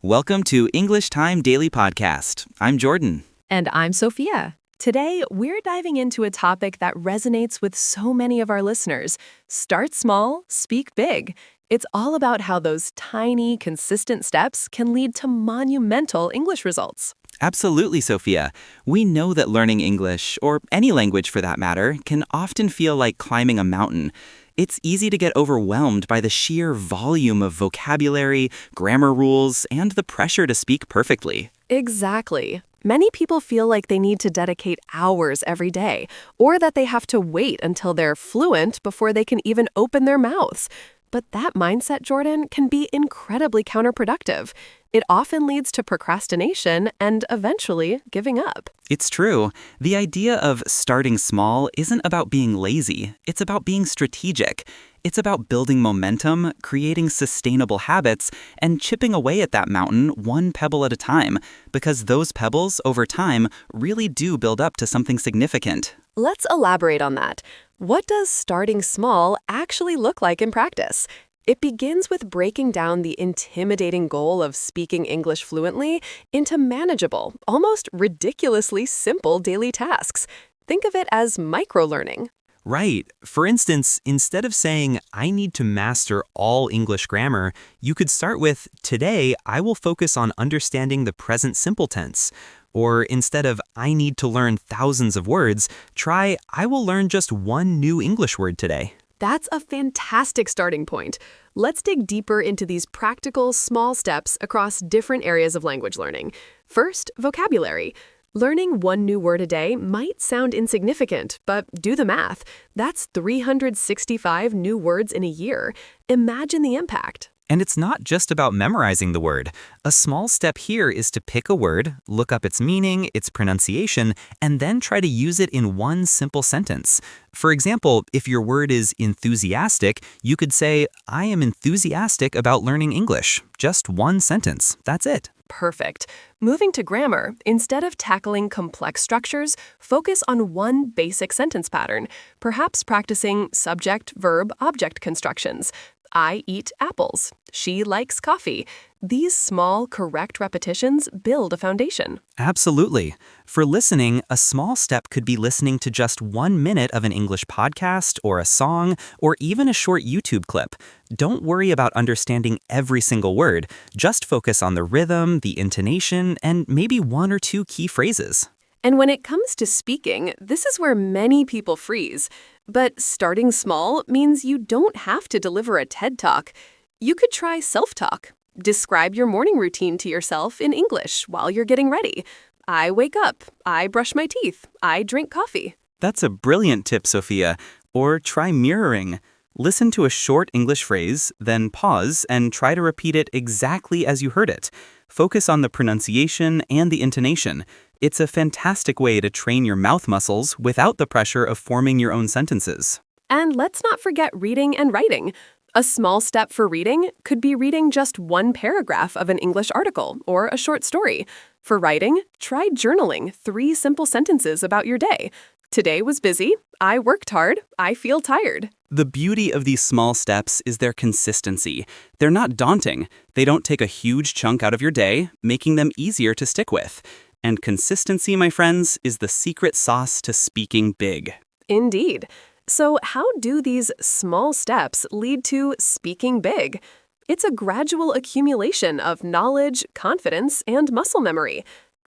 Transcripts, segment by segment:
Welcome to English Time Daily Podcast. I'm Jordan. And I'm Sophia. Today, we're diving into a topic that resonates with so many of our listeners. Start small, speak big. It's all about how those tiny, consistent steps can lead to monumental English results. Absolutely, Sophia. We know that learning English, or any language for that matter, can often feel like climbing a mountain. It's easy to get overwhelmed by the sheer volume of vocabulary, grammar rules, and the pressure to speak perfectly. Exactly. Many people feel like they need to dedicate hours every day, or that they have to wait until they're fluent before they can even open their mouths. But that mindset, Jordan, can be incredibly counterproductive. It often leads to procrastination and eventually giving up. It's true. The idea of starting small isn't about being lazy. It's about being strategic. It's about building momentum, creating sustainable habits, and chipping away at that mountain one pebble at a time, because those pebbles, over time, really do build up to something significant. Let's elaborate on that. What does starting small actually look like in practice? It begins with breaking down the intimidating goal of speaking English fluently into manageable, almost ridiculously simple daily tasks. Think of it as micro-learning. Right. For instance, instead of saying, I need to master all English grammar, you could start with, today I will focus on understanding the present simple tense. Or instead of, I need to learn thousands of words, try, I will learn just one new English word today. That's a fantastic starting point. Let's dig deeper into these practical, small steps across different areas of language learning. First, vocabulary. Learning one new word a day might sound insignificant, but do the math. That's 365 new words in a year. Imagine the impact. And it's not just about memorizing the word. A small step here is to pick a word, look up its meaning, its pronunciation, and then try to use it in one simple sentence. For example, if your word is enthusiastic, you could say, I am enthusiastic about learning English. Just one sentence. That's it. Perfect. Moving to grammar, instead of tackling complex structures, focus on one basic sentence pattern, perhaps practicing subject, verb, object constructions. I eat apples. She likes coffee. These small, correct repetitions build a foundation. Absolutely. For listening, a small step could be listening to just 1 minute of an English podcast or a song or even a short YouTube clip. Don't worry about understanding every single word. Just focus on the rhythm, the intonation, and maybe one or two key phrases. And when it comes to speaking, this is where many people freeze. But starting small means you don't have to deliver a TED Talk. You could try self-talk. Describe your morning routine to yourself in English while you're getting ready. I wake up. I brush my teeth. I drink coffee. That's a brilliant tip, Sophia. Or try mirroring. Listen to a short English phrase, then pause and try to repeat it exactly as you heard it. Focus on the pronunciation and the intonation. It's a fantastic way to train your mouth muscles without the pressure of forming your own sentences. And let's not forget reading and writing. A small step for reading could be reading just one paragraph of an English article or a short story. For writing, try journaling 3 simple sentences about your day. Today was busy. I worked hard. I feel tired. The beauty of these small steps is their consistency. They're not daunting. They don't take a huge chunk out of your day, making them easier to stick with. And consistency, my friends, is the secret sauce to speaking big. Indeed. So how do these small steps lead to speaking big? It's a gradual accumulation of knowledge, confidence, and muscle memory.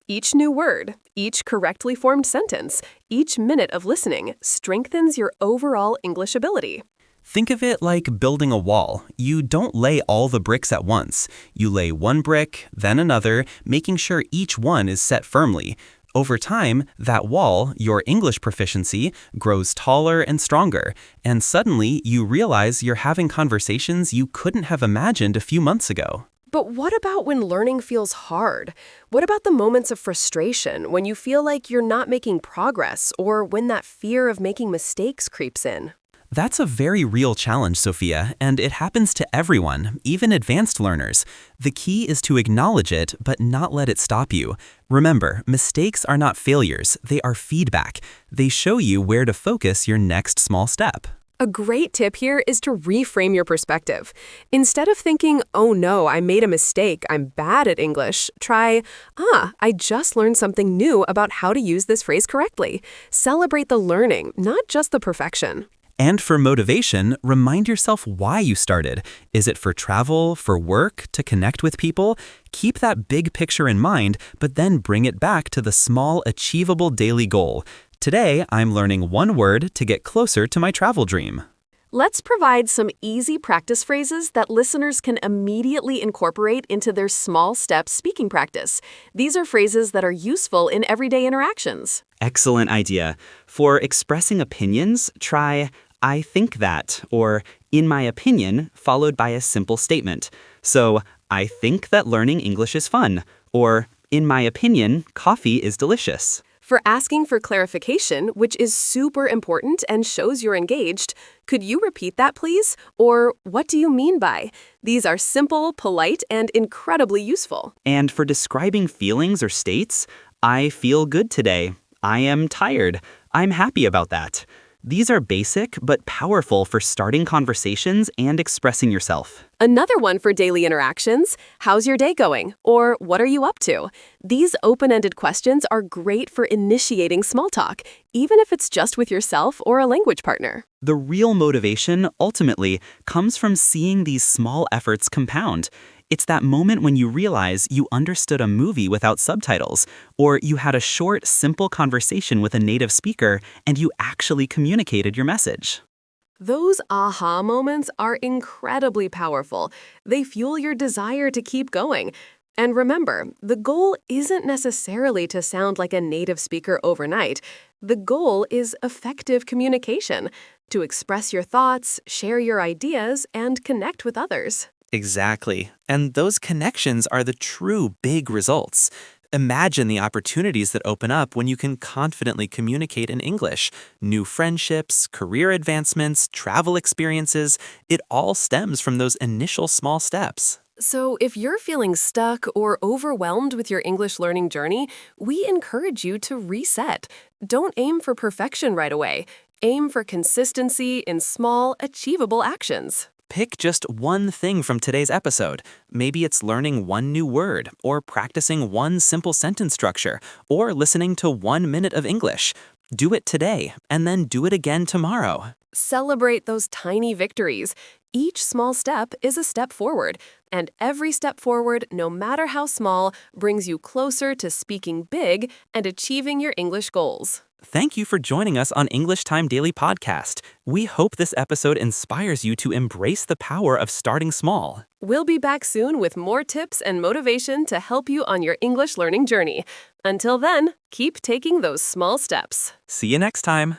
Each new word, each correctly formed sentence, each minute of listening strengthens your overall English ability. Think of it like building a wall. You don't lay all the bricks at once. You lay one brick, then another, making sure each one is set firmly. Over time, that wall, your English proficiency, grows taller and stronger, and suddenly you realize you're having conversations you couldn't have imagined a few months ago. But what about when learning feels hard? What about the moments of frustration when you feel like you're not making progress or when that fear of making mistakes creeps in? That's a very real challenge, Sophia, and it happens to everyone, even advanced learners. The key is to acknowledge it, but not let it stop you. Remember, mistakes are not failures, they are feedback. They show you where to focus your next small step. A great tip here is to reframe your perspective. Instead of thinking, oh no, I made a mistake, I'm bad at English, try, I just learned something new about how to use this phrase correctly. Celebrate the learning, not just the perfection. And for motivation, remind yourself why you started. Is it for travel, for work, to connect with people? Keep that big picture in mind, but then bring it back to the small, achievable daily goal. Today, I'm learning one word to get closer to my travel dream. Let's provide some easy practice phrases that listeners can immediately incorporate into their small step speaking practice. These are phrases that are useful in everyday interactions. Excellent idea. For expressing opinions, try I think that, or in my opinion, followed by a simple statement. So, I think that learning English is fun, or in my opinion, coffee is delicious. For asking for clarification, which is super important and shows you're engaged, could you repeat that, please? Or what do you mean by? These are simple, polite, and incredibly useful. And for describing feelings or states, I feel good today. I am tired. I'm happy about that. These are basic but powerful for starting conversations and expressing yourself. Another one for daily interactions, how's your day going? Or what are you up to? These open-ended questions are great for initiating small talk, even if it's just with yourself or a language partner. The real motivation, ultimately, comes from seeing these small efforts compound. It's that moment when you realize you understood a movie without subtitles, or you had a short, simple conversation with a native speaker and you actually communicated your message. Those aha moments are incredibly powerful. They fuel your desire to keep going. And remember, the goal isn't necessarily to sound like a native speaker overnight. The goal is effective communication, to express your thoughts, share your ideas, and connect with others. Exactly. And those connections are the true big results. Imagine the opportunities that open up when you can confidently communicate in English. New friendships, career advancements, travel experiences, it all stems from those initial small steps. So, if you're feeling stuck or overwhelmed with your English learning journey, we encourage you to reset. Don't aim for perfection right away. Aim for consistency in small, achievable actions. Pick just one thing from today's episode. Maybe it's learning one new word, or practicing one simple sentence structure, or listening to 1 minute of English. Do it today, and then do it again tomorrow. Celebrate those tiny victories. Each small step is a step forward, and every step forward, no matter how small, brings you closer to speaking big and achieving your English goals. Thank you for joining us on English Time Daily Podcast. We hope this episode inspires you to embrace the power of starting small. We'll be back soon with more tips and motivation to help you on your English learning journey. Until then, keep taking those small steps. See you next time.